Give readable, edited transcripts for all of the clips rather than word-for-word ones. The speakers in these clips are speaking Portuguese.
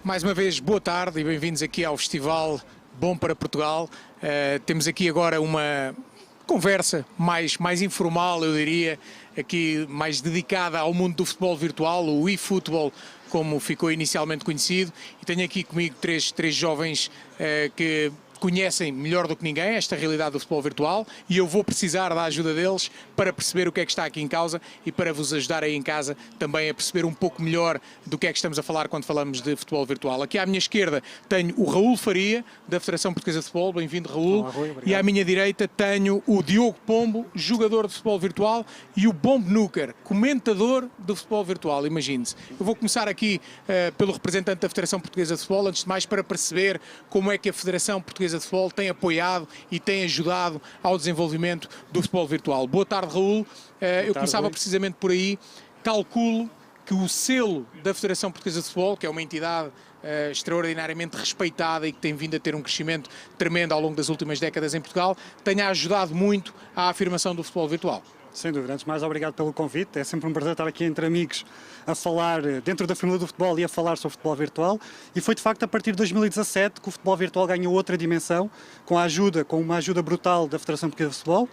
Mais uma vez, boa tarde e bem-vindos aqui ao Festival Bom para Portugal. Temos aqui agora uma conversa mais informal, eu diria, aqui mais dedicada ao mundo do futebol virtual, o eFootball, como ficou inicialmente conhecido. E tenho aqui comigo três jovens que conhecem melhor do que ninguém esta realidade do futebol virtual e eu vou precisar da ajuda deles para perceber o que é que está aqui em causa e para vos ajudar aí em casa também a perceber um pouco melhor do que é que estamos a falar quando falamos de futebol virtual. Aqui à minha esquerda tenho o Raul Faria, da Federação Portuguesa de Futebol. Bem-vindo, Raul. Olá, Rui, e à minha direita tenho o Diogo Pombo, jogador de futebol virtual, e o Bombo Nuker, comentador do futebol virtual. Imagine-se. Eu vou começar aqui pelo representante da Federação Portuguesa de Futebol, antes de mais para perceber como é que a Federação Portuguesa de Futebol tem apoiado e tem ajudado ao desenvolvimento do futebol virtual. Boa tarde, Raul. Eu começava precisamente por aí. Calculo que o selo da Federação Portuguesa de Futebol, que é uma entidade extraordinariamente respeitada e que tem vindo a ter um crescimento tremendo ao longo das últimas décadas em Portugal, tenha ajudado muito à afirmação do futebol virtual. Sem dúvida. Antes de mais, obrigado pelo convite. É sempre um prazer estar aqui entre amigos a falar dentro da família do futebol e a falar sobre futebol virtual. E foi de facto a partir de 2017 que o futebol virtual ganhou outra dimensão, com uma ajuda brutal da Federação Portuguesa de Futebol,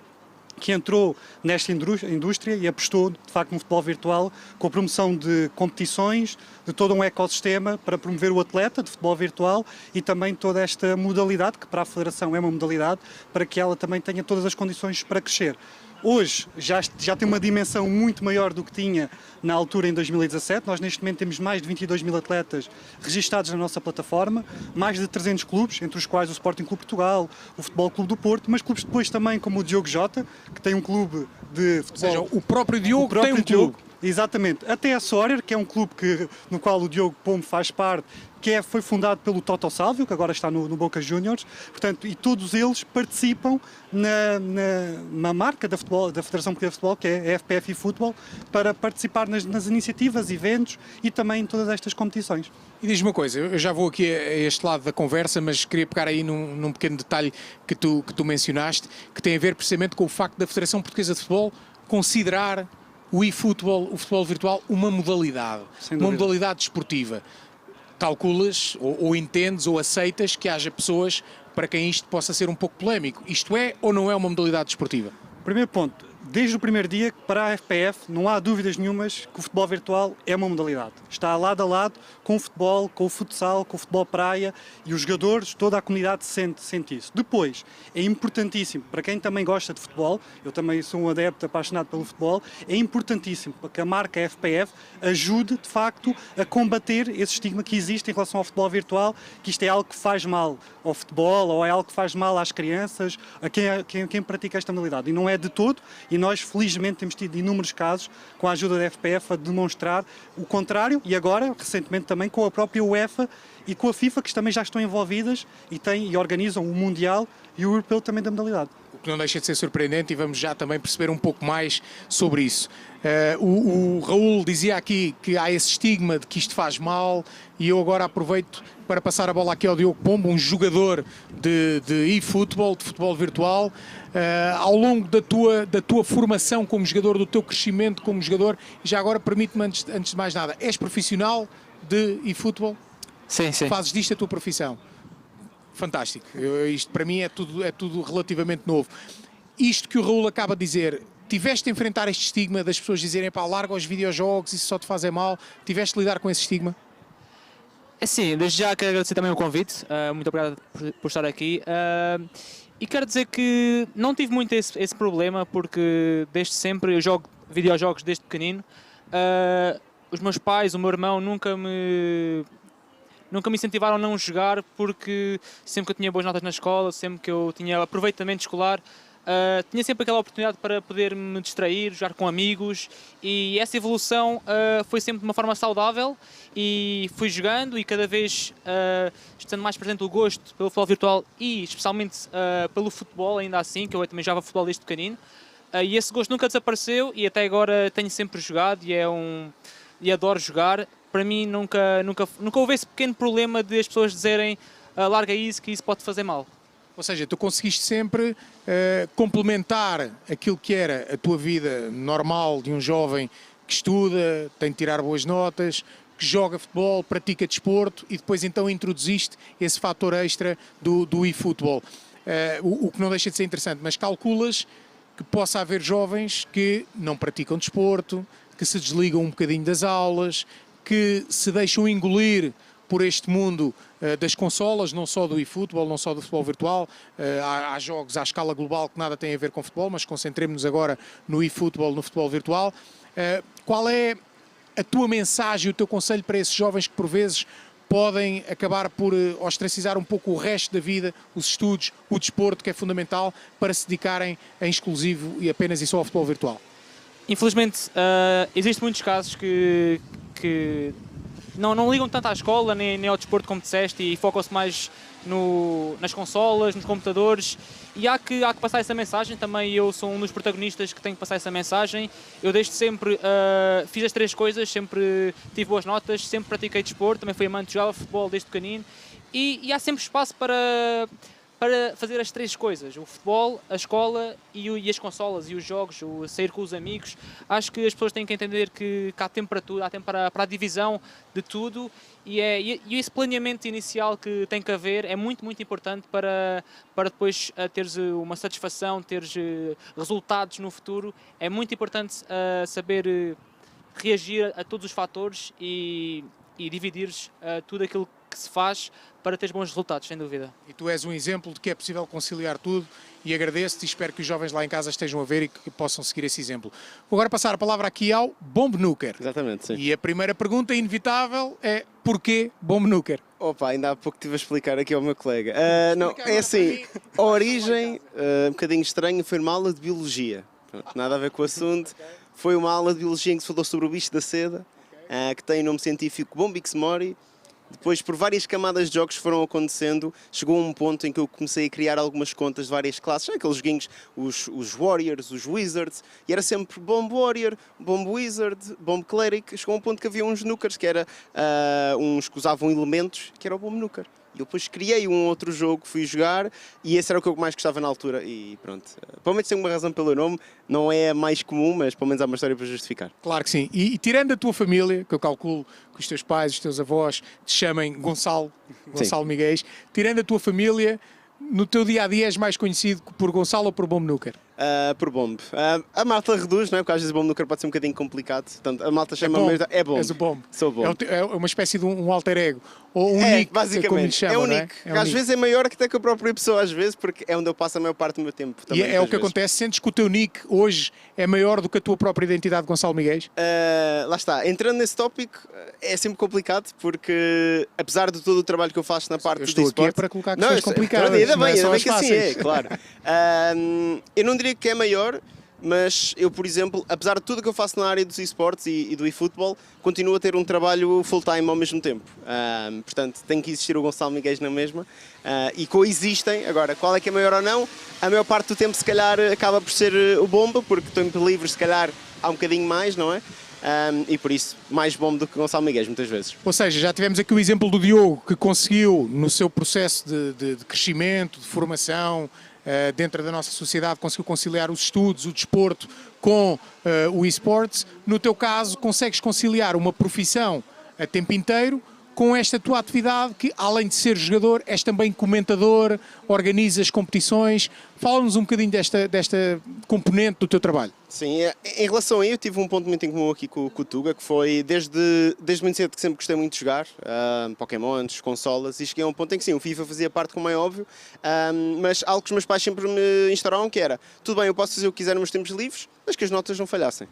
que entrou nesta indústria e apostou de facto no futebol virtual com a promoção de competições, de todo um ecossistema para promover o atleta de futebol virtual e também toda esta modalidade, que para a Federação é uma modalidade, para que ela também tenha todas as condições para crescer. Hoje já tem uma dimensão muito maior do que tinha na altura em 2017. Nós neste momento temos mais de 22 mil atletas registados na nossa plataforma, mais de 300 clubes, entre os quais o Sporting Clube Portugal, o Futebol Clube do Porto, mas clubes depois também como o Diogo Jota, que tem um clube de futebol. Ou seja, o próprio Diogo tem um clube. Exatamente. Até a Sorer, que é um clube no qual o Diogo Pombo faz parte, foi fundado pelo Toto Sálvio, que agora está no Boca Juniors, portanto, e todos eles participam na marca da Federação Portuguesa de Futebol, que é a FPF eFootball, para participar nas iniciativas, eventos e também em todas estas competições. E diz-me uma coisa, eu já vou aqui a este lado da conversa, mas queria pegar aí num pequeno detalhe que tu mencionaste, que tem a ver precisamente com o facto da Federação Portuguesa de Futebol considerar o eFootball, o futebol virtual, uma modalidade desportiva. Calculas ou entendes ou aceitas que haja pessoas para quem isto possa ser um pouco polémico. Isto é ou não é uma modalidade desportiva? Primeiro ponto, desde o primeiro dia, para a FPF não há dúvidas nenhumas que o futebol virtual é uma modalidade. Está lado a lado com o futebol, com o futsal, com o futebol praia, e os jogadores, toda a comunidade sente isso. Depois, é importantíssimo, para quem também gosta de futebol, eu também sou um adepto apaixonado pelo futebol, é importantíssimo que a marca FPF ajude, de facto, a combater esse estigma que existe em relação ao futebol virtual, que isto é algo que faz mal ao futebol, ou é algo que faz mal às crianças, a quem pratica esta modalidade. E não é de todo, e nós, felizmente, temos tido inúmeros casos com a ajuda da FPF a demonstrar o contrário, e agora, recentemente também, com a própria UEFA e com a FIFA, que também já estão envolvidas e organizam o Mundial e o Europeu também da modalidade. O que não deixa de ser surpreendente, e vamos já também perceber um pouco mais sobre isso. O Raul dizia aqui que há esse estigma de que isto faz mal, e eu agora aproveito para passar a bola aqui ao Diogo Pombo, um jogador de eFootball, de futebol virtual. Ao longo da tua formação como jogador, do teu crescimento como jogador, já agora permite-me, antes de mais nada, és profissional de eFootball? Sim. Fazes disto a tua profissão? Fantástico. Isto para mim é tudo relativamente novo. Isto que o Raul acaba de dizer, tiveste de enfrentar este estigma das pessoas dizerem pá, larga os videojogos, isso só te faz mal? Tiveste de lidar com esse estigma? Sim, desde já quero agradecer também o convite, muito obrigado por estar aqui. E quero dizer que não tive muito esse problema, porque desde sempre eu jogo videojogos desde pequenino. Os meus pais, o meu irmão nunca me incentivaram a não jogar, porque sempre que eu tinha boas notas na escola, sempre que eu tinha aproveitamento escolar, tinha sempre aquela oportunidade para poder me distrair, jogar com amigos, e essa evolução foi sempre de uma forma saudável, e fui jogando e cada vez estando mais presente o gosto pelo futebol virtual e especialmente pelo futebol, ainda assim, que eu também jogava futebol desde pequenino, e esse gosto nunca desapareceu e até agora tenho sempre jogado e adoro jogar. Para mim nunca houve esse pequeno problema de as pessoas dizerem larga isso, que isso pode fazer mal. Ou seja, tu conseguiste sempre complementar aquilo que era a tua vida normal de um jovem que estuda, tem de tirar boas notas, que joga futebol, pratica desporto e depois então introduziste esse fator extra do eFootball. O que não deixa de ser interessante, mas calculas que possa haver jovens que não praticam desporto, que se desligam um bocadinho das aulas, que se deixam engolir por este mundo das consolas, não só do eFootball, não só do futebol virtual. Há jogos à escala global que nada têm a ver com futebol, mas concentremos-nos agora no eFootball, no futebol virtual. Qual é a tua mensagem, o teu conselho para esses jovens que por vezes podem acabar por ostracizar um pouco o resto da vida, os estudos, o desporto, que é fundamental, para se dedicarem em exclusivo e apenas e só ao futebol virtual? Infelizmente, existem muitos casos que não ligam tanto à escola nem ao desporto como disseste e focam-se mais nas consolas, nos computadores, e há que passar essa mensagem. Também eu sou um dos protagonistas que tenho que passar essa mensagem. Eu desde sempre fiz as 3 coisas, sempre tive boas notas, sempre pratiquei desporto, também fui amante de jogar futebol desde pequenino, e há sempre espaço para fazer as 3 coisas: o futebol, a escola e as consolas e os jogos, o sair com os amigos. Acho que as pessoas têm que entender que há tempo para tudo, há tempo para a divisão de tudo, e esse planeamento inicial que tem que haver é muito, muito importante para depois teres uma satisfação, teres resultados no futuro. É muito importante saber reagir a todos os fatores e dividires tudo aquilo que se faz para teres bons resultados, sem dúvida. E tu és um exemplo de que é possível conciliar tudo, e agradeço-te e espero que os jovens lá em casa estejam a ver e que possam seguir esse exemplo. Vou agora passar a palavra aqui ao Bomb Nuker. Exatamente, sim. E a primeira pergunta inevitável é: porquê Bomb Nuker? Opa, ainda há pouco estive a explicar aqui ao meu colega. Não, é assim, a origem, um bocadinho estranha, foi uma aula de biologia. Pronto, nada a ver com o assunto. Foi uma aula de biologia em que se falou sobre o bicho da seda, que tem o nome científico Bombyx mori. Depois, por várias camadas de jogos que foram acontecendo, chegou a um ponto em que eu comecei a criar algumas contas de várias classes, aqueles joguinhos, os Warriors, os Wizards, e era sempre Bomb Warrior, Bomb Wizard, Bomb Cleric. Chegou a um ponto que havia uns Nukers, que era uns que usavam elementos, que era o Bomb Nuker. E eu depois criei um outro jogo, fui jogar, e esse era o que eu mais gostava na altura. E pronto, pelo menos tem uma razão pelo nome, não é a mais comum, mas pelo menos há uma história para justificar. Claro que sim. E tirando a tua família, que eu calculo que os teus pais, os teus avós te chamem Gonçalo Miguéis, tirando a tua família, no teu dia-a-dia és mais conhecido por Gonçalo ou por Bomb Nuker? Por Bomb. A malta reduz, não é? Porque às vezes o Bomb Nuker pode ser um bocadinho complicado. Portanto, a malta chama-me... É Bomb. És o Bomb. Sou Bomb. É uma espécie de um alter ego. Ou um nick, basicamente. como lhe chamam, é um não nick. É um às nick. vezes é maior que até que a própria pessoa, às vezes, porque é onde eu passo a maior parte do meu tempo. E é o que acontece? Sentes que o teu nick hoje é maior do que a tua própria identidade de Gonçalo Miguéis? Lá está. Entrando nesse tópico, é sempre complicado, porque apesar de todo o trabalho que eu faço na parte do esporte... Eu estou aqui para colocar questões complicadas, ainda não é bem, só ainda bem as que assim fáceis. é, claro. Eu não diria que é maior, mas eu, por exemplo, apesar de tudo que eu faço na área dos esportes e do eFootball, continuo a ter um trabalho full-time ao mesmo tempo. Portanto, tem que existir o Gonçalo Miguéis na mesma, e coexistem. Agora, qual é que é maior ou não? A maior parte do tempo, se calhar, acaba por ser o Bomba, porque tempo livre, se calhar, há um bocadinho mais, não é? E por isso, mais Bomba do que Gonçalo Miguéis, muitas vezes. Ou seja, já tivemos aqui o exemplo do Diogo, que conseguiu, no seu processo de crescimento, de formação, dentro da nossa sociedade, conseguiu conciliar os estudos, o desporto com o esportes. No teu caso, consegues conciliar uma profissão a tempo inteiro com esta tua atividade que, além de ser jogador, és também comentador, organizas competições. Fala-nos um bocadinho desta componente do teu trabalho. Sim, em relação a eu tive um ponto muito em comum aqui com o Tuga, que foi desde muito cedo que sempre gostei muito de jogar, Pokémons, consolas, e cheguei a um ponto em que sim, o FIFA fazia parte, como é óbvio, mas algo que os meus pais sempre me instauraram, que era: tudo bem, eu posso fazer o que quiser nos meus tempos livres, mas que as notas não falhassem.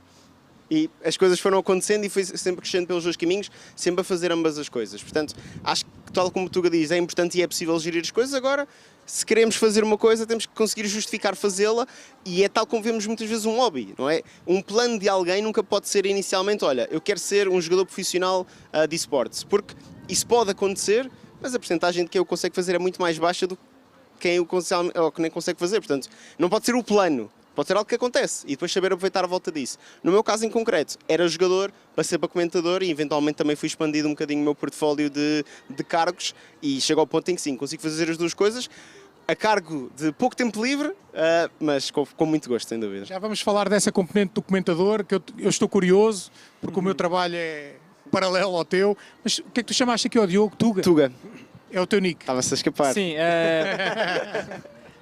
E as coisas foram acontecendo e foi sempre crescendo pelos dois caminhos, sempre a fazer ambas as coisas. Portanto, acho que, tal como o Tuga diz, é importante e é possível gerir as coisas. Agora, se queremos fazer uma coisa, temos que conseguir justificar fazê-la, e é tal como vemos muitas vezes um hobby, não é? Um plano de alguém nunca pode ser inicialmente: olha, eu quero ser um jogador profissional de esportes, porque isso pode acontecer, mas a porcentagem de quem eu consigo fazer é muito mais baixa do que quem eu que nem consegue fazer. Portanto, não pode ser o plano. Pode ser algo que acontece e depois saber aproveitar a volta disso. No meu caso em concreto, era jogador, passei para comentador e eventualmente também fui expandido um bocadinho o meu portfólio de cargos, e chego ao ponto em que sim, consigo fazer as duas coisas a cargo de pouco tempo livre, mas com muito gosto, sem dúvida. Já vamos falar dessa componente do comentador, que eu estou curioso, porque o meu trabalho é paralelo ao teu. Mas o que é que tu chamaste aqui ao Diogo? Tuga? Tuga, É o teu nick. estava-se a escapar. Sim,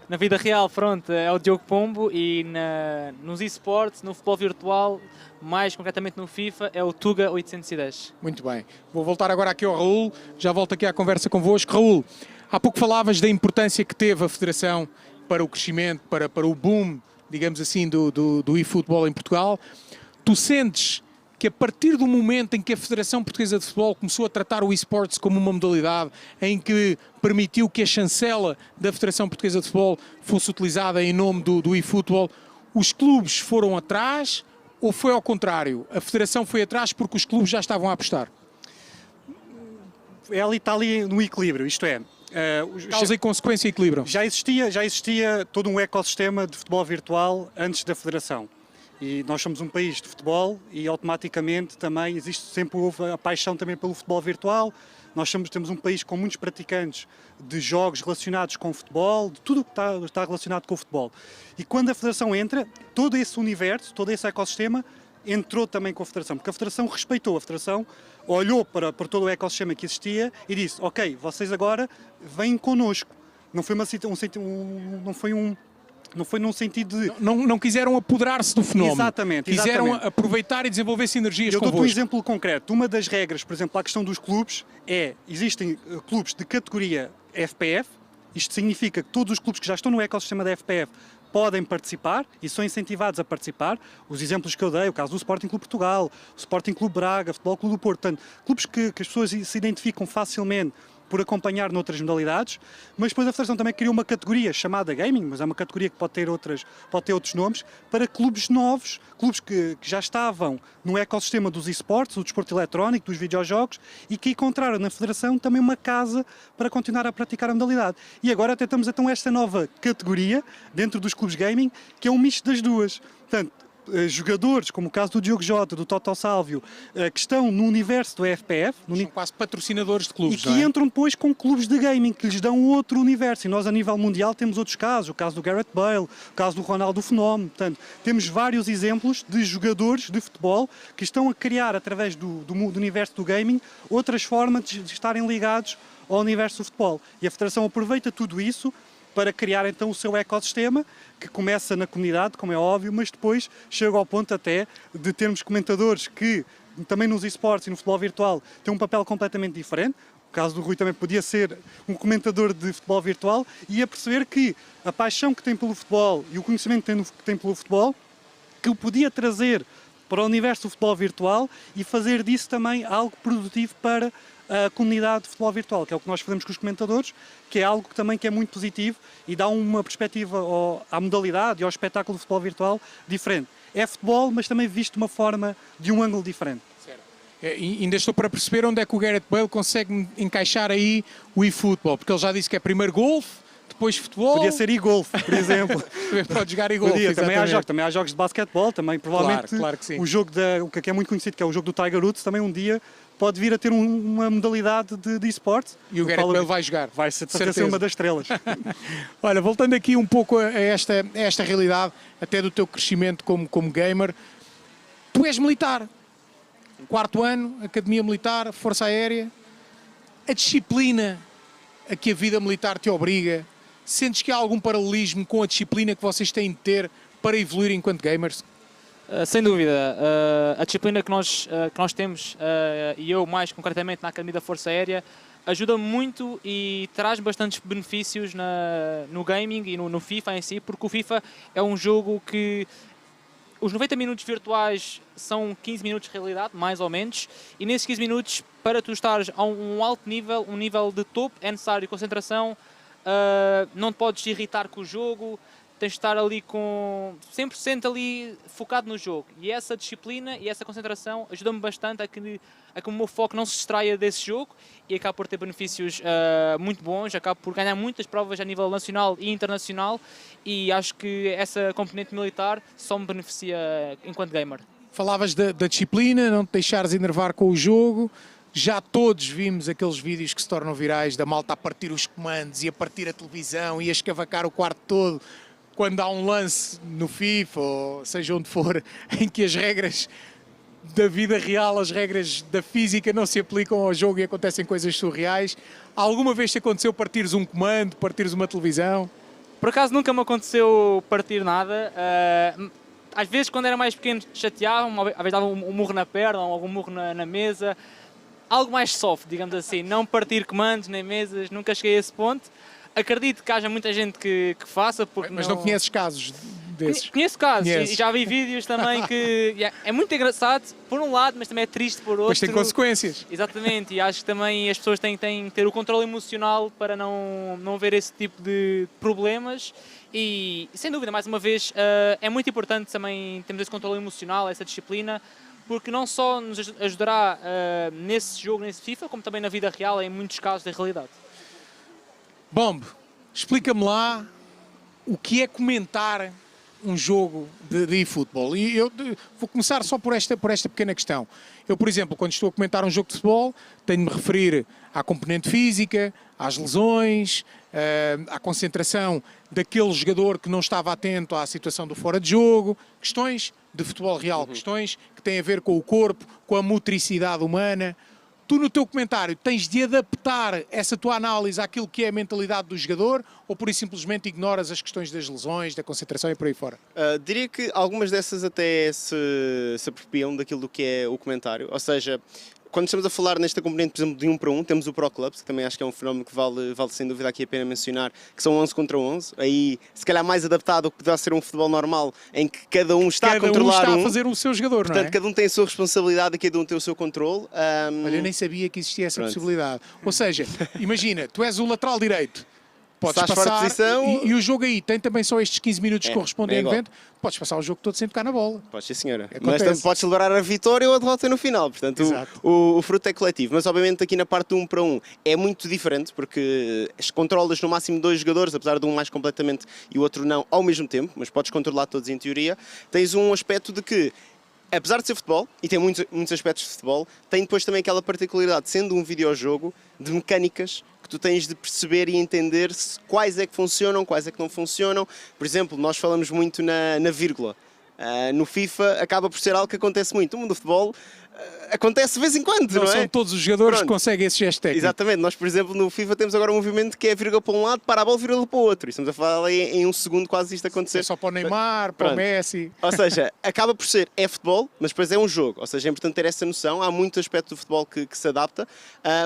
na vida real, pronto, é o Diogo Pombo e nos esportes, no futebol virtual, mais concretamente no FIFA, é o Tuga 810. Muito bem. Vou voltar agora aqui ao Raul. Já volto aqui à conversa convosco. Raul, há pouco falavas da importância que teve a Federação para o crescimento, para o boom, digamos assim, do eFootball em Portugal. Tu sentes que a partir do momento em que a Federação Portuguesa de Futebol começou a tratar o eSports como uma modalidade, em que permitiu que a chancela da Federação Portuguesa de Futebol fosse utilizada em nome do eFootball, os clubes foram atrás ou foi ao contrário? A Federação foi atrás porque os clubes já estavam a apostar? Ela está ali no equilíbrio, isto é... Causa e consequência equilibram. Já existia todo um ecossistema de futebol virtual antes da Federação. E nós somos um país de futebol e automaticamente também sempre houve a paixão também pelo futebol virtual. Temos um país com muitos praticantes de jogos relacionados com o futebol, de tudo o que está relacionado com o futebol. E quando a Federação entra, todo esse universo, todo esse ecossistema entrou também com a Federação, porque a Federação respeitou, a Federação olhou para todo o ecossistema que existia e disse, ok, vocês agora vêm connosco. Não foi num sentido de... Não quiseram apoderar-se do fenómeno. Exatamente. Quiseram aproveitar e desenvolver sinergias convosco. Eu dou-te um exemplo concreto. Uma das regras, por exemplo, à questão dos clubes, existem clubes de categoria FPF, isto significa que todos os clubes que já estão no ecossistema da FPF podem participar e são incentivados a participar. Os exemplos que eu dei, o caso do Sporting Clube Portugal, o Sporting Clube Braga, Futebol Clube do Porto, portanto, clubes que as pessoas se identificam facilmente por acompanhar noutras modalidades, mas depois a Federação também criou uma categoria chamada Gaming, mas é uma categoria que pode ter outros nomes, para clubes novos, clubes que já estavam no ecossistema dos esportes, do desporto eletrónico, dos videojogos, e que encontraram na Federação também uma casa para continuar a praticar a modalidade. E agora até temos então esta nova categoria, dentro dos clubes gaming, que é um misto das duas. Portanto, jogadores, como o caso do Diogo Jota, do Toto Sálvio, que estão no universo do FPF. São quase patrocinadores de clubes, e que entram depois com clubes de gaming, que lhes dão outro universo. E nós, a nível mundial, temos outros casos. O caso do Gareth Bale, o caso do Ronaldo Fenómeno. Portanto, temos vários exemplos de jogadores de futebol que estão a criar, através do universo do gaming, outras formas de estarem ligados ao universo do futebol. E a Federação aproveita tudo isso para criar então o seu ecossistema, que começa na comunidade, como é óbvio, mas depois chega ao ponto até de termos comentadores que, também nos esportes e no futebol virtual, têm um papel completamente diferente. O caso do Rui também podia ser um comentador de futebol virtual, e a perceber que a paixão que tem pelo futebol e o conhecimento que tem pelo futebol, que o podia trazer para o universo do futebol virtual e fazer disso também algo produtivo para a comunidade de futebol virtual, que é o que nós fazemos com os comentadores, que é algo que é muito positivo e dá uma perspectiva à modalidade e ao espetáculo de futebol virtual diferente. É futebol, mas também visto de uma forma, de um ângulo diferente. Certo. Ainda estou para perceber onde é que o Gareth Bale consegue encaixar aí o eFootball, porque ele já disse que é primeiro golfe, depois futebol... Podia ser e-golf, por exemplo. Pode jogar e-golf, também há jogos de basquetebol, também provavelmente claro que sim. O jogo o que é muito conhecido, que é o jogo do Tiger Woods, também um dia pode vir a ter uma modalidade de esportes. E o Gareth Bale vai jogar. Vai ser uma das estrelas. Olha, voltando aqui um pouco a esta realidade, até do teu crescimento como gamer, tu és militar. 4º ano, Academia Militar, Força Aérea. A disciplina a que a vida militar te obriga, sentes que há algum paralelismo com a disciplina que vocês têm de ter para evoluir enquanto gamers? Sem dúvida. A disciplina que nós temos, e eu mais concretamente na Academia da Força Aérea, ajuda muito e traz bastantes benefícios no gaming e no FIFA em si, porque o FIFA é um jogo que os 90 minutos virtuais são 15 minutos de realidade, mais ou menos, e nesses 15 minutos, para tu estares a um alto nível, um nível de topo, é necessário concentração, não te podes irritar com o jogo, tens de estar ali com 100% ali focado no jogo. E essa disciplina e essa concentração ajuda-me bastante a que o meu foco não se distraia desse jogo e acabo por ter benefícios muito bons, acabo por ganhar muitas provas a nível nacional e internacional, e acho que essa componente militar só me beneficia enquanto gamer. Falavas da disciplina, não te deixares enervar com o jogo. Já todos vimos aqueles vídeos que se tornam virais da malta a partir os comandos e a partir a televisão e a escavacar o quarto todo quando há um lance no FIFA, ou seja onde for, em que as regras da vida real, as regras da física não se aplicam ao jogo e acontecem coisas surreais. Alguma vez te aconteceu partires um comando, partires uma televisão? Por acaso nunca me aconteceu partir nada. Às vezes, quando era mais pequeno, chateavam-me, às vezes davam um murro na perna ou algum murro na mesa. Algo mais soft, digamos assim. Não partir comandos nem mesas, nunca cheguei a esse ponto. Acredito que haja muita gente que faça. Porque Mas não conheces casos desses? Conheço casos Conheces. e já vi vídeos também que é muito engraçado por um lado, mas também é triste por outro. Pois tem consequências. Exatamente, e acho que também as pessoas têm que ter o controle emocional para não ver esse tipo de problemas e sem dúvida, mais uma vez, é muito importante também termos esse controle emocional, essa disciplina, porque não só nos ajudará nesse jogo, nesse FIFA, como também na vida real, em muitos casos da realidade. Bomb, explica-me lá o que é comentar um jogo de eFootball. E eu vou começar só por esta pequena questão. Eu, por exemplo, quando estou a comentar um jogo de futebol, tenho de me referir à componente física, às lesões, à concentração daquele jogador que não estava atento à situação do fora de jogo, questões de futebol real, questões que têm a ver com o corpo, com a motricidade humana. Tu, no teu comentário, tens de adaptar essa tua análise àquilo que é a mentalidade do jogador ou por isso simplesmente ignoras as questões das lesões, da concentração e por aí fora? Diria que algumas dessas até se apropriam daquilo do que é o comentário. Ou seja, quando estamos a falar nesta componente, por exemplo, de 1 para 1, temos o Pro Clubs, que também acho que é um fenómeno que vale sem dúvida aqui a pena mencionar, que são 11 contra 11. Aí, se calhar mais adaptado ao que poderá ser um futebol normal, em que cada um está a controlar Cada um está a fazer o seu jogador, portanto, não é? cada um tem a sua responsabilidade e cada um tem o seu controle. Olha, eu nem sabia que existia essa Pronto. possibilidade. Ou seja, imagina, tu és o lateral direito, podes Estás fora de passar posição. e o jogo aí tem também só estes 15 minutos que correspondem é ao igual. evento, podes passar o jogo todo sem tocar na bola. Pode ser, senhora. Mas Acontece. também podes celebrar a vitória ou a derrota no final. Portanto, Exato. o fruto é coletivo. Mas, obviamente, aqui na parte do 1 para 1 é muito diferente, porque controlas no máximo 2 jogadores, apesar de um mais completamente e o outro não, ao mesmo tempo, mas podes controlar todos em teoria. Tens um aspecto de que, apesar de ser futebol, e tem muitos aspectos de futebol, tem depois também aquela particularidade, sendo um videojogo, de mecânicas que tu tens de perceber e entender quais é que funcionam, quais é que não funcionam. Por exemplo, nós falamos muito na vírgula. No FIFA acaba por ser algo que acontece muito. No mundo do futebol acontece de vez em quando, não é? São todos os jogadores Pronto. que conseguem esse gesto técnico. Exatamente. Nós, por exemplo, no FIFA temos agora um movimento que é vírgula para um lado, para a bola, vírgula para o outro. E estamos a falar em um segundo quase isto acontecer. É só para o Neymar, para o Pronto. Messi. Ou seja, acaba por ser, é futebol, mas depois é um jogo. Ou seja, é importante ter essa noção. Há muito aspecto do futebol que se adapta,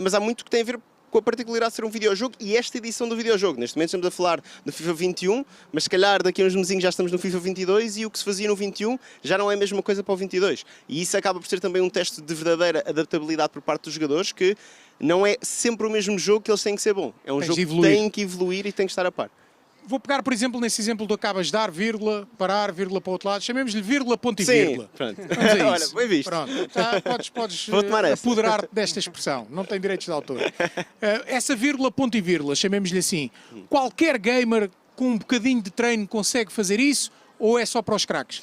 mas há muito que tem a ver com a particularidade de ser um videojogo e esta edição do videojogo. Neste momento estamos a falar do FIFA 21, mas se calhar daqui a uns mesinhos já estamos no FIFA 22 e o que se fazia no 21 já não é a mesma coisa para o 22. E isso acaba por ser também um teste de verdadeira adaptabilidade por parte dos jogadores, que não é sempre o mesmo jogo que eles têm que ser bom. É um Tens jogo de que evoluir. tem que evoluir e tem que estar a par. Vou pegar, por exemplo, nesse exemplo que acabas de dar, vírgula, parar, vírgula para o outro lado. Chamemos-lhe vírgula, ponto e Sim, vírgula. pronto. Vamos a Olha, isso. bem visto. Pronto, tá, podes Vou tomar essa. apoderar-te desta expressão. Não tem direitos de autor. Essa vírgula, ponto e vírgula, chamemos-lhe assim. Qualquer gamer com um bocadinho de treino consegue fazer isso ou é só para os craques?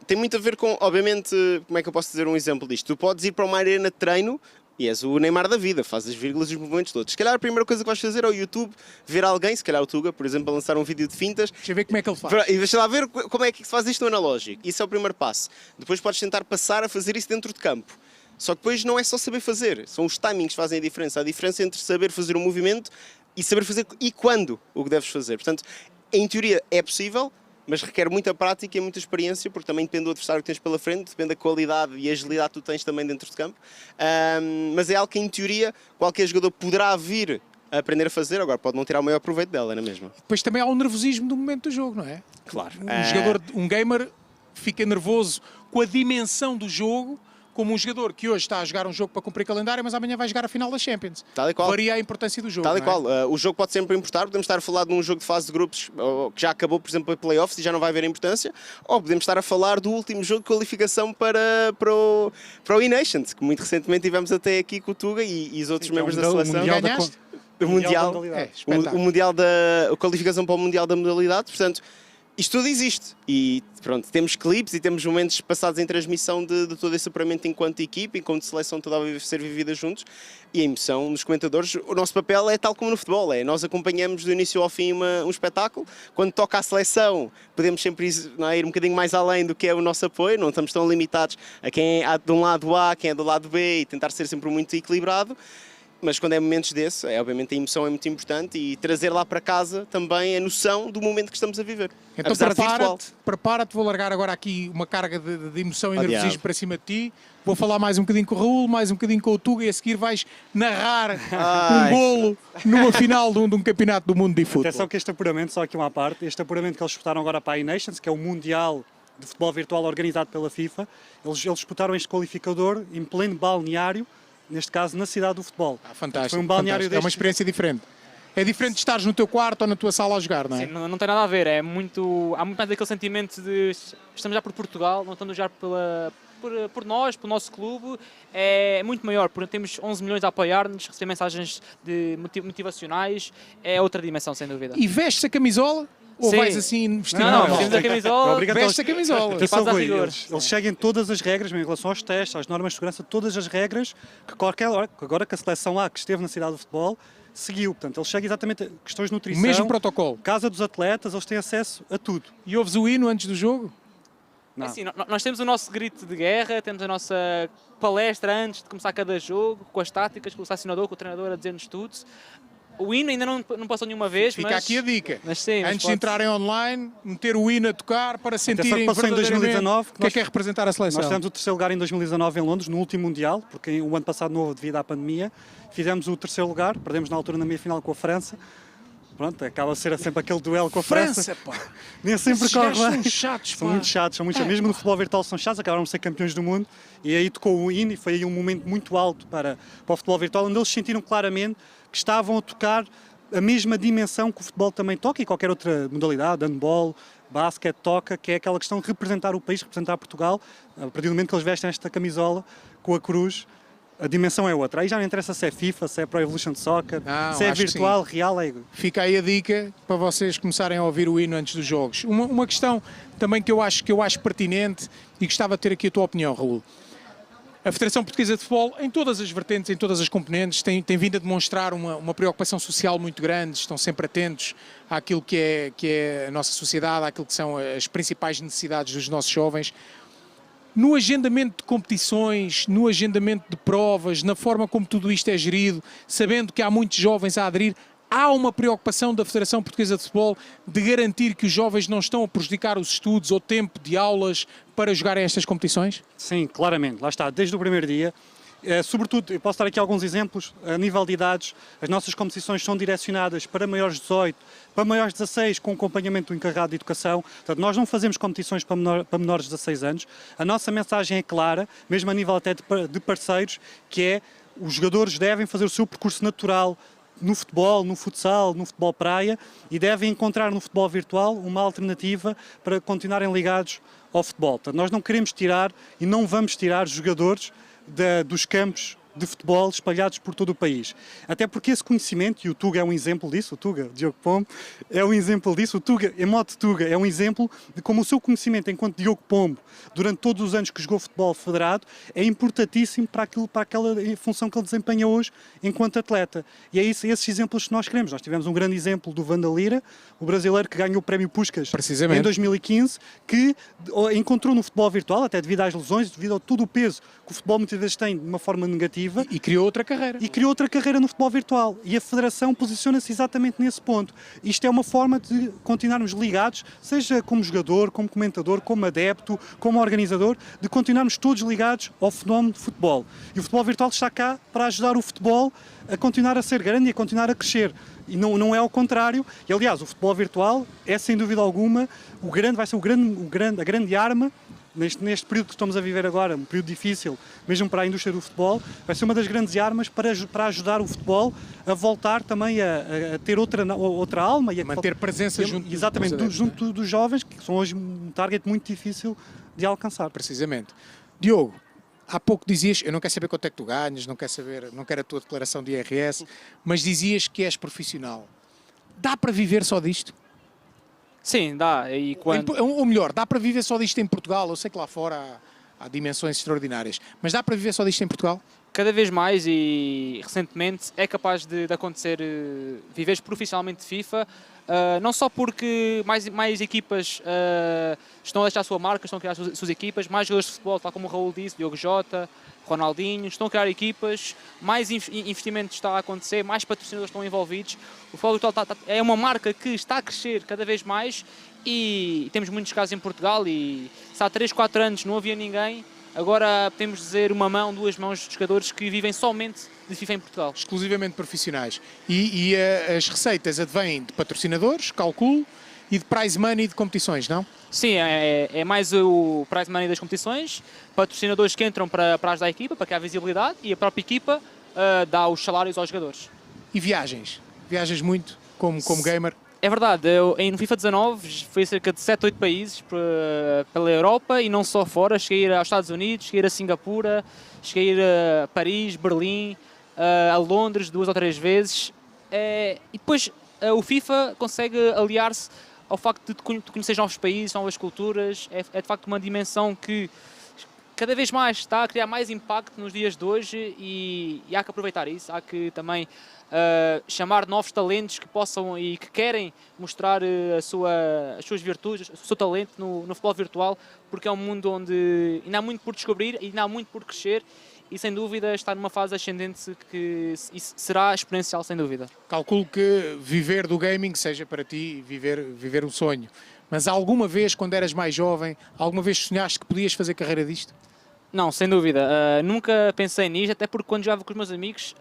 Tem muito a ver com, obviamente, como é que eu posso dizer um exemplo disto? Tu podes ir para uma arena de treino e és o Neymar da vida, fazes as vírgulas e os movimentos todos. Se calhar a primeira coisa que vais fazer é ao YouTube ver alguém, se calhar o Tuga, por exemplo, a lançar um vídeo de fintas. Deixa eu ver como é que ele faz. E deixa lá ver como é que se faz isto no analógico. Isso é o primeiro passo. Depois podes tentar passar a fazer isso dentro de campo. Só que depois não é só saber fazer, são os timings que fazem a diferença. A diferença entre saber fazer um movimento e saber fazer e quando o que deves fazer. Portanto, em teoria é possível, mas requer muita prática e muita experiência, porque também depende do adversário que tens pela frente, depende da qualidade e agilidade que tu tens também dentro de campo. Mas é algo que, em teoria, qualquer jogador poderá vir a aprender a fazer, agora pode não tirar o maior proveito dela, não é mesmo? Depois também há o nervosismo do momento do jogo, não é? Claro. Um gamer fica nervoso com a dimensão do jogo, como um jogador que hoje está a jogar um jogo para cumprir calendário, mas amanhã vai jogar a final da Champions. Tal e qual. Varia a importância do jogo. Tal e não é? qual. O jogo pode sempre importar. Podemos estar a falar de um jogo de fase de grupos que já acabou, por exemplo, em playoffs e já não vai haver importância. Ou podemos estar a falar do último jogo de qualificação para o E-Nations, que muito recentemente tivemos até aqui com o Tuga e os outros membros da seleção. Mundial da Ganhaste? O Mundial, modalidade. É, espetáculo. o Mundial a qualificação para o Mundial da modalidade. Portanto, isto tudo existe e pronto, temos clipes e temos momentos passados em transmissão de todo esse apuramento enquanto equipe, enquanto seleção toda a ser vivida juntos, e a emoção nos comentadores. O nosso papel é tal como no futebol, nós acompanhamos do início ao fim um espetáculo. Quando toca a seleção podemos sempre ir um bocadinho mais além do que é o nosso apoio, não estamos tão limitados a quem é de um lado A, quem é do lado B, e tentar ser sempre muito equilibrado. Mas quando é momentos desse, obviamente a emoção é muito importante, e trazer lá para casa também a noção do momento que estamos a viver. Então prepara-te, vou largar agora aqui uma carga de emoção e nervosismo para cima de ti. Vou falar mais um bocadinho com o Raul, mais um bocadinho com o Tuga, e a seguir vais narrar um golo numa final de um campeonato do mundo de futebol. Atenção que este apuramento, só aqui uma parte, este apuramento que eles disputaram agora para a iNations, que é o Mundial de Futebol Virtual organizado pela FIFA, eles disputaram este qualificador em pleno balneário, neste caso na cidade do futebol. Fantástico. Foi um balneário É uma experiência diferente. É diferente de estares no teu quarto ou na tua sala a jogar, não é? Sim, não tem nada a ver. Há muito mais aquele sentimento de estamos já por Portugal, não estamos já por nós, pelo nosso clube. É muito maior, porque temos 11 milhões a apoiar-nos, receber mensagens motivacionais. É outra dimensão, sem dúvida. E vestes a camisola? Ou Sim. vais assim vestido? Não, vestimos a camisola. Vestes a camisola. Atenção, a Rui, rigor. eles seguem todas as regras em relação aos testes, às normas de segurança, todas as regras que agora que a seleção A, que esteve na cidade do futebol, seguiu. Portanto, eles seguem exatamente questões de nutrição, O mesmo protocolo. casa dos atletas, eles têm acesso a tudo. E ouves o hino antes do jogo? Não. Assim, nós temos o nosso grito de guerra, temos a nossa palestra antes de começar cada jogo, com as táticas, com o selecionador, com o treinador a dizer-nos tudo. O hino ainda não passou nenhuma vez, Fica mas... aqui a dica. Mas sim, Antes de entrarem online, meter o hino a tocar para sentirem que passou em verdadeiramente 2019, o que é representar a seleção. Nós tivemos o terceiro lugar em 2019 em Londres, no último Mundial, porque o ano passado não houve devido à pandemia. Fizemos o terceiro lugar, perdemos na altura na meia-final com a França. Pronto, acaba a ser sempre aquele duelo com a França. Pá. Nem sempre corre bem. São chatos, São muito chatos, mesmo no futebol virtual são chatos, acabaram de ser campeões do mundo, e aí tocou o hino e foi aí um momento muito alto para o futebol virtual, onde eles sentiram claramente que estavam a tocar a mesma dimensão que o futebol também toca, e qualquer outra modalidade, handball, basquete, toca, que é aquela questão de representar o país, representar Portugal. A partir do momento que eles vestem esta camisola com a cruz, a dimensão é outra. Aí já não interessa se é FIFA, se é Pro Evolution Soccer, se é virtual, real. Fica aí a dica para vocês começarem a ouvir o hino antes dos jogos. Uma questão também que eu acho pertinente e gostava de ter aqui a tua opinião, Raul. A Federação Portuguesa de Futebol, em todas as vertentes, em todas as componentes, tem vindo a demonstrar uma preocupação social muito grande, estão sempre atentos àquilo que é a nossa sociedade, àquilo que são as principais necessidades dos nossos jovens. No agendamento de competições, no agendamento de provas, na forma como tudo isto é gerido, sabendo que há muitos jovens a aderir, há uma preocupação da Federação Portuguesa de Futebol de garantir que os jovens não estão a prejudicar os estudos ou tempo de aulas para jogarem estas competições? Sim, claramente. Lá está, desde o primeiro dia. Sobretudo, eu posso dar aqui alguns exemplos, a nível de idades, as nossas competições são direcionadas para maiores de 18, para maiores de 16, com acompanhamento do encarregado de educação. Portanto, nós não fazemos competições para menores de 16 anos. A nossa mensagem é clara, mesmo a nível até de parceiros, que é os jogadores devem fazer o seu percurso natural no futebol, no futsal, no futebol praia, e devem encontrar no futebol virtual uma alternativa para continuarem ligados ao futebol. Portanto, nós não queremos tirar e não vamos tirar jogadores dos campos de futebol espalhados por todo o país. Até porque esse conhecimento, e o Tuga é um exemplo disso, o Tuga, Diogo Pombo, é um exemplo disso, o Tuga, Emote Tuga, é um exemplo de como o seu conhecimento enquanto Diogo Pombo, durante todos os anos que jogou futebol federado, é importantíssimo para aquela função que ele desempenha hoje enquanto atleta. E é esses exemplos que nós queremos. Nós tivemos um grande exemplo do Wanda Lira, o brasileiro que ganhou o Prémio Puskás em 2015, que encontrou no futebol virtual, até devido às lesões, devido a todo o peso que o futebol muitas vezes tem de uma forma negativa, E criou outra carreira. E criou outra carreira no futebol virtual. E a Federação posiciona-se exatamente nesse ponto. Isto é uma forma de continuarmos ligados, seja como jogador, como comentador, como adepto, como organizador, de continuarmos todos ligados ao fenómeno de futebol. E o futebol virtual está cá para ajudar o futebol a continuar a ser grande e a continuar a crescer. E não é ao contrário. E, aliás, o futebol virtual é, sem dúvida alguma, vai ser a grande arma neste período que estamos a viver agora, um período difícil, mesmo para a indústria do futebol, vai ser uma das grandes armas para ajudar o futebol a voltar também a ter outra alma. E a manter presença junto junto dos jovens, que são hoje um target muito difícil de alcançar. Precisamente. Diogo, há pouco dizias, eu não quero saber quanto é que tu ganhas, não quero a tua declaração de IRS, mas dizias que és profissional. Dá para viver só disto? Sim, dá. E quando... Ou melhor, dá para viver só disto em Portugal? Eu sei que lá fora há dimensões extraordinárias, mas dá para viver só disto em Portugal? Cada vez mais e recentemente é capaz de acontecer viveres profissionalmente de FIFA, não só porque mais equipas estão a deixar a sua marca, estão a criar as suas equipas, mais jogadores de futebol, tal como o Raul disse, Diogo Jota, Ronaldinho, estão a criar equipas, mais investimento está a acontecer, mais patrocinadores estão envolvidos. O futebol virtual é uma marca que está a crescer cada vez mais e temos muitos casos em Portugal e se há 3, 4 anos não havia ninguém, agora podemos dizer uma mão, 2 mãos de jogadores que vivem somente de FIFA em Portugal. Exclusivamente profissionais. E as receitas advêm de patrocinadores, calculo, e de prize money de competições, não? Sim, é mais o prize money das competições, patrocinadores que entram para ajudar a equipa, para criar visibilidade, e a própria equipa dá os salários aos jogadores. E viagens? Viajas muito como gamer? É verdade, eu no FIFA 19 fui a cerca de 7, 8 países pela Europa e não só fora, cheguei a ir aos Estados Unidos, cheguei a ir a Singapura, cheguei a ir a Paris, Berlim, a Londres 2 ou 3 vezes e depois o FIFA consegue aliar-se ao facto de conhecer novos países, novas culturas, é de facto uma dimensão que cada vez mais está a criar mais impacto nos dias de hoje e há que aproveitar isso, há que também chamar novos talentos que possam e que querem mostrar as suas virtudes, o seu talento no futebol virtual, porque é um mundo onde ainda há muito por descobrir, ainda há muito por crescer e sem dúvida está numa fase ascendente que será exponencial, sem dúvida. Calculo que viver do gaming seja para ti viver um sonho. Mas alguma vez, quando eras mais jovem, alguma vez sonhaste que podias fazer carreira disto? Não, sem dúvida. Nunca pensei nisto, até porque quando jogava com os meus amigos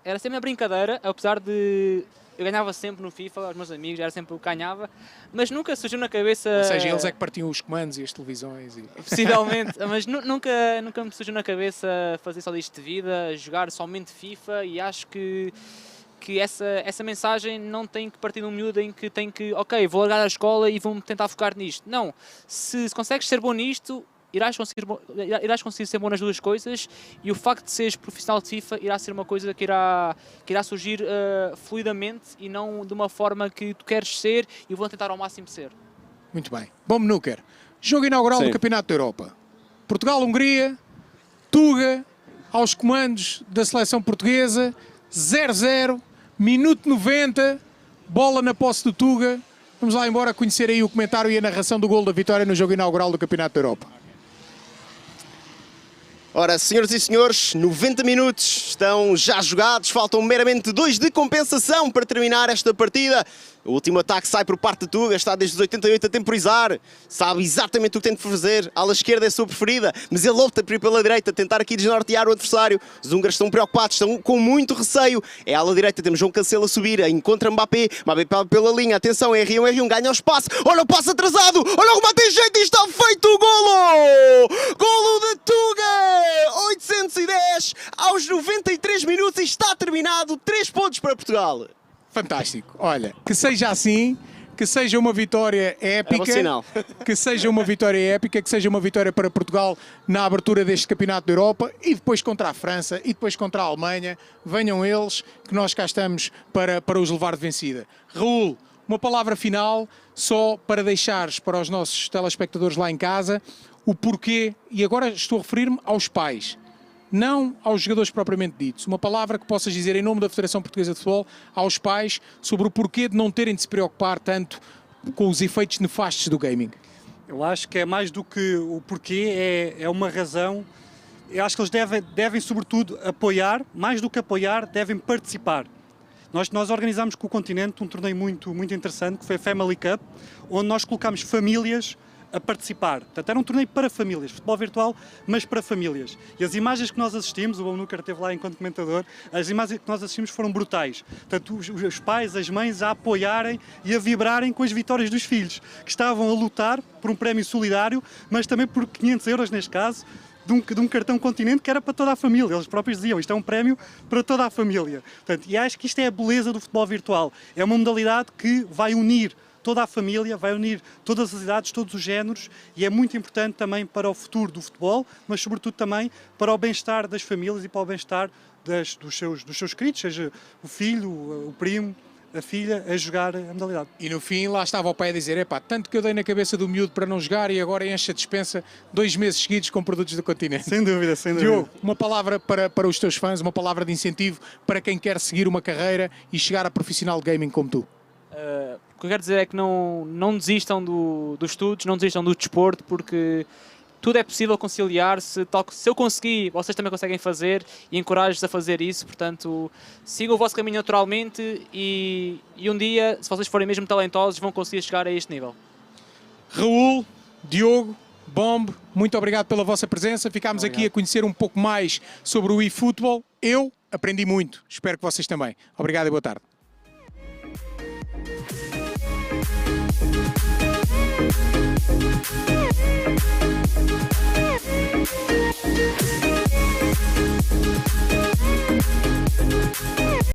era sempre uma brincadeira, apesar de eu ganhava sempre no FIFA, os meus amigos, era sempre o que ganhava, mas nunca surgiu na cabeça... Ou seja, eles é que partiam os comandos e as televisões. Possivelmente, mas nunca me surgiu na cabeça fazer só disto de vida, jogar somente FIFA e acho que essa mensagem não tem que partir de um miúdo em que tem que, ok, vou largar a escola e vou tentar focar nisto. Não, se consegues ser bom nisto, irás conseguir ser bom nas duas coisas e o facto de seres profissional de FIFA irá ser uma coisa que irá surgir fluidamente e não de uma forma que tu queres ser e vou tentar ao máximo ser. Muito bem. Bom, Núquer, jogo inaugural do Campeonato da Europa. Portugal-Hungria, Tuga, aos comandos da seleção portuguesa, 0-0, minuto 90, bola na posse do Tuga. Vamos lá embora conhecer aí o comentário e a narração do golo da vitória no jogo inaugural do Campeonato da Europa. Ora, senhoras e senhores, 90 minutos estão já jogados, faltam meramente 2 de compensação para terminar esta partida. O último ataque sai por parte de Tuga, está desde os 88 a temporizar, sabe exatamente o que tem de fazer, a ala esquerda é a sua preferida, mas ele opta por ir pela direita, tentar aqui desnortear o adversário. Os húngaros estão preocupados, estão com muito receio. É a ala direita, temos João Cancelo a subir, encontra Mbappé pela linha, atenção, R1, ganha o espaço, olha o passo atrasado, olha o remate em jeito e está feito o golo! Golo de Tuga! 810 aos 93 minutos e está terminado, 3 pontos para Portugal. Fantástico. Olha, que seja assim, que seja uma vitória épica, que seja uma vitória épica, que seja uma vitória para Portugal na abertura deste Campeonato da Europa e depois contra a França e depois contra a Alemanha. Venham eles, que nós cá estamos para os levar de vencida. Raul, uma palavra final só para deixares para os nossos telespectadores lá em casa o porquê, e agora estou a referir-me aos pais, não aos jogadores propriamente ditos. Uma palavra que possas dizer em nome da Federação Portuguesa de Futebol aos pais sobre o porquê de não terem de se preocupar tanto com os efeitos nefastos do gaming. Eu acho que é mais do que o porquê, é uma razão. Eu acho que eles devem sobretudo apoiar, mais do que apoiar, devem participar. Nós organizámos com o Continente um torneio muito interessante, que foi a Family Cup, onde nós colocámos famílias a participar. Portanto, era um torneio para famílias, futebol virtual, mas para famílias. E as imagens que nós assistimos, o Núquer esteve lá enquanto comentador, as imagens que nós assistimos foram brutais. Portanto, os pais, as mães a apoiarem e a vibrarem com as vitórias dos filhos, que estavam a lutar por um prémio solidário, mas também por 500 euros neste caso, de um cartão Continente que era para toda a família. Eles próprios diziam, isto é um prémio para toda a família. Portanto, e acho que isto é a beleza do futebol virtual. É uma modalidade que vai unir toda a família, vai unir todas as idades, todos os géneros e é muito importante também para o futuro do futebol, mas sobretudo também para o bem-estar das famílias e para o bem-estar dos seus queridos, seja o filho, o primo, a filha a jogar a modalidade. E no fim lá estava o pai a dizer, epá, tanto que eu dei na cabeça do miúdo para não jogar e agora enche a despensa 2 meses seguidos com produtos do continente. Sem dúvida, sem dúvida. Diogo, uma palavra para os teus fãs, uma palavra de incentivo para quem quer seguir uma carreira e chegar a profissional de gaming como tu. O que eu quero dizer é que não desistam dos estudos, não desistam do desporto, porque tudo é possível conciliar. Se eu conseguir, vocês também conseguem fazer, e encorajo-vos a fazer isso. Portanto, sigam o vosso caminho naturalmente e um dia, se vocês forem mesmo talentosos, vão conseguir chegar a este nível. Raul, Diogo, Bomb, muito obrigado pela vossa presença. Ficámos aqui a conhecer um pouco mais sobre o eFootball. Eu aprendi muito, espero que vocês também. Obrigado e boa tarde. We'll be right back.